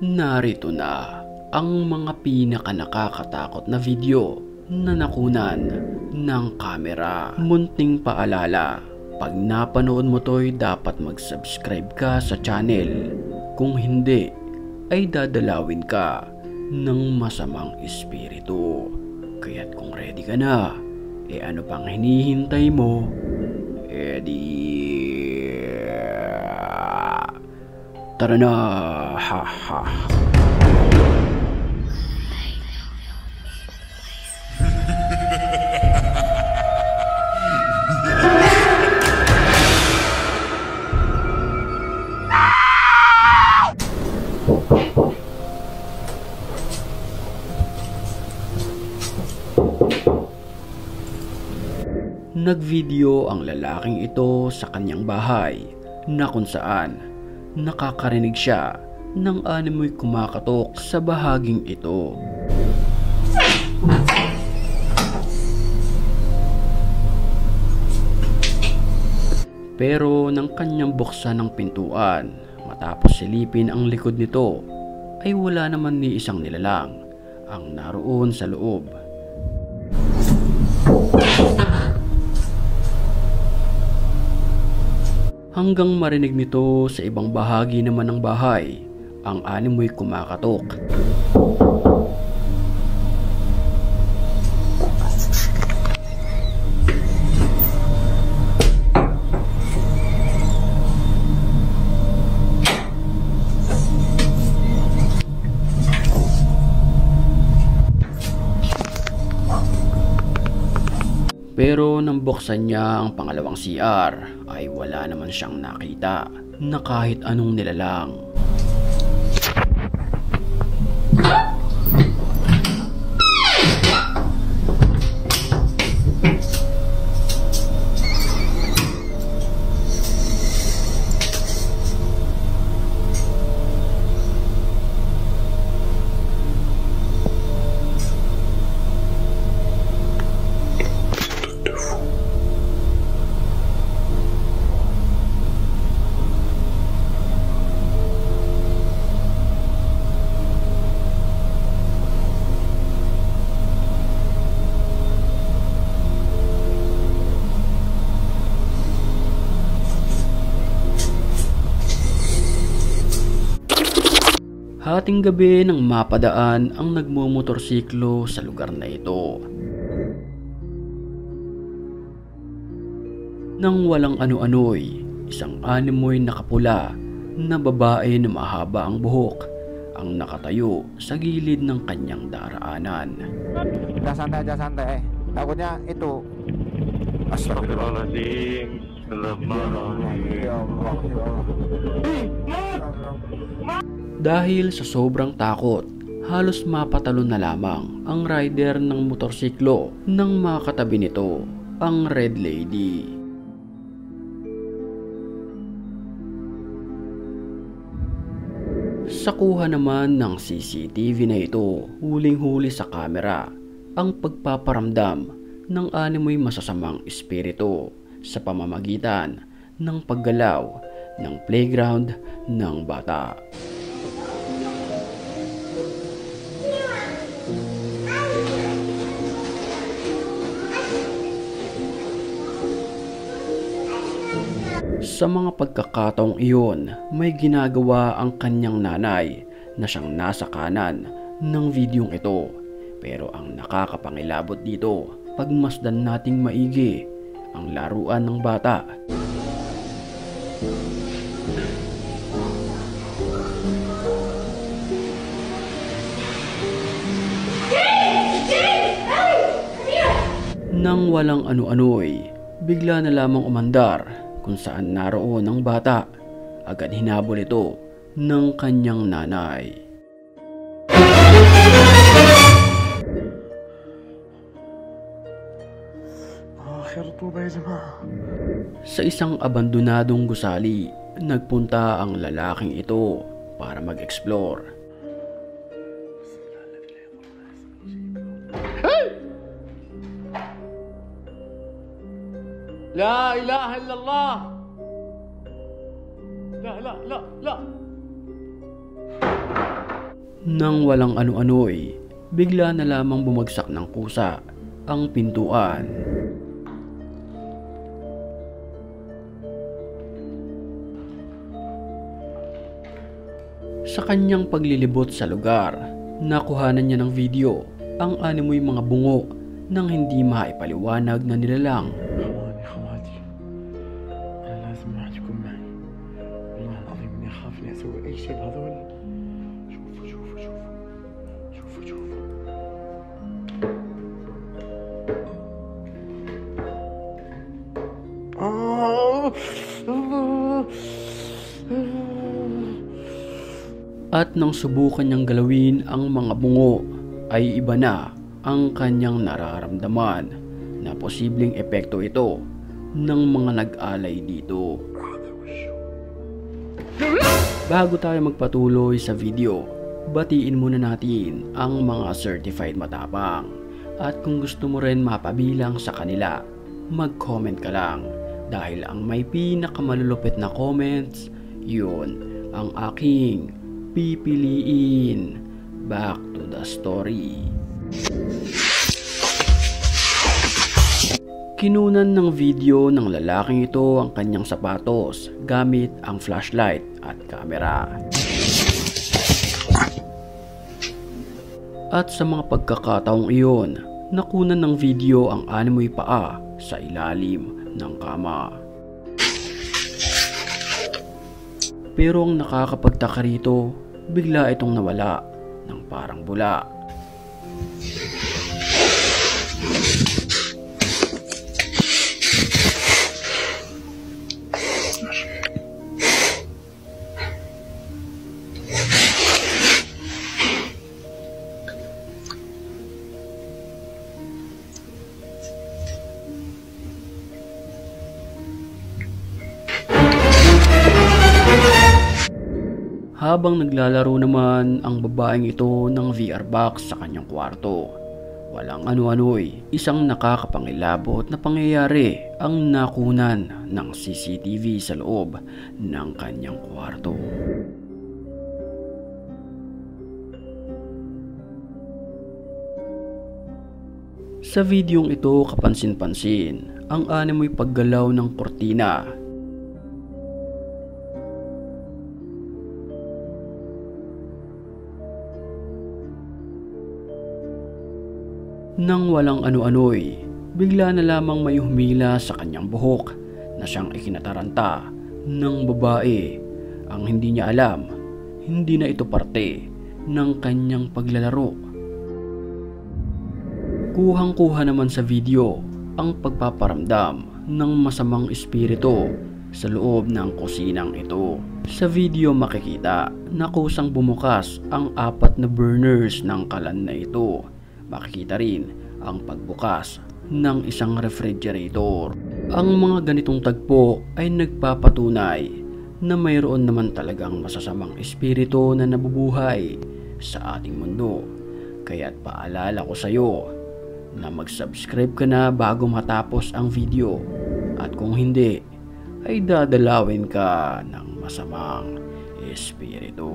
Narito na ang mga pinakanakakatakot na video na nakunan ng kamera. Munting paalala, pag napanood mo to'y dapat mag-subscribe ka sa channel. Kung hindi, ay dadalawin ka ng masamang espiritu. Kaya't kung ready ka na, ano pang hinihintay mo? Tara na! Ha ha! Nagvideo ang lalaking ito sa kanyang bahay na kung saan nakakarinig siya ng animoy kumakatok sa bahaging ito. Pero nang kanyang buksan ang pintuan matapos silipin ang likod nito ay wala naman ni isang nilalang ang naroon sa loob. Hanggang marinig nito sa ibang bahagi naman ng bahay ang animoy kumakatok. Pero nang buksan niya ang pangalawang CR ay wala naman siyang nakita na kahit anong nilalang. Hating gabi nang mapadaan ang nagmumotorsiklo sa lugar na ito. Nang walang ano-ano'y isang animoy nakapula na babae na mahaba ang buhok ang nakatayo sa gilid ng kanyang daraanan. Diyan santai. Takutnya itu. Astagfirullahaladzim. Dahil sa sobrang takot, halos mapatalon na lamang ang rider ng motorsiklo nang makatabi nito ang Red Lady. Sa kuha naman ng CCTV na ito, huling-huli sa kamera ang pagpaparamdam ng animoy masasamang espiritu sa pamamagitan ng paggalaw ng playground ng bata. Sa mga pagkakataong iyon, may ginagawa ang kanyang nanay na siyang nasa kanan ng videong ito. Pero ang nakakapangilabot dito, pagmasdan nating maigi ang laruan ng bata. Nang walang ano-ano'y, bigla na lamang umandar kung saan naroon ang bata. Agad hinabol ito ng kanyang nanay. Sa isang abandonadong gusali, nagpunta ang lalaking ito para mag-explore. لا إله إلا الله. لا لا لا لا. Nang walang ano-ano'y, bigla na lamang bumagsak ng kusa ang pintuan. Sa kanyang paglilibot sa lugar, nakuhanan niya ng video ang animoy mga bungo nang hindi maipaliwanag na nilalang. خواني خواتي أنا لازم ما تكون معي والله العظيم إني أخاف إني أسوي أي شيء بهذول. شوفوا شوفوا شوفوا شوفوا شوفوا At nang subukan niyang galawin ang mga bungo, ay iba na ang kanyang nararamdaman na posibleng epekto ito ng mga nag-alay dito. Bago tayo magpatuloy sa video, batiin muna natin ang mga certified matapang. At kung gusto mo rin mapabilang sa kanila, mag-comment ka lang dahil ang may pinakamalulupit na comments, yun ang aking pipiliin. Back to the story. Kinunan ng video ng lalaking ito ang kanyang sapatos gamit ang flashlight at camera. At sa mga pagkakataong iyon, nakunan ng video ang animoy paa sa ilalim ng kama. Pero ang nakakapagtaka rito, bigla itong nawala ng parang bula. Habang naglalaro naman ang babaeng ito ng VR box sa kanyang kwarto, walang ano-ano'y isang nakakapangilabot na pangyayari ang nakunan ng CCTV sa loob ng kanyang kwarto. Sa videong ito, kapansin-pansin ang animoy paggalaw ng kortina. Nang walang ano-ano'y, bigla na lamang may humila sa kanyang buhok na siyang ikinataranta ng babae. Ang hindi niya alam, hindi na ito parte ng kanyang paglalaro. Kuhang-kuha naman sa video ang pagpaparamdam ng masamang espiritu sa loob ng kusinang ito. Sa video makikita na kusang bumukas ang 4 na burners ng kalan na ito. Makikita rin ang pagbukas ng isang refrigerator. Ang mga ganitong tagpo ay nagpapatunay na mayroon naman talagang masasamang espiritu na nabubuhay sa ating mundo. Kaya't paalala ko sa iyo na mag-subscribe ka na bago matapos ang video. At kung hindi, ay dadalawin ka ng masamang espiritu.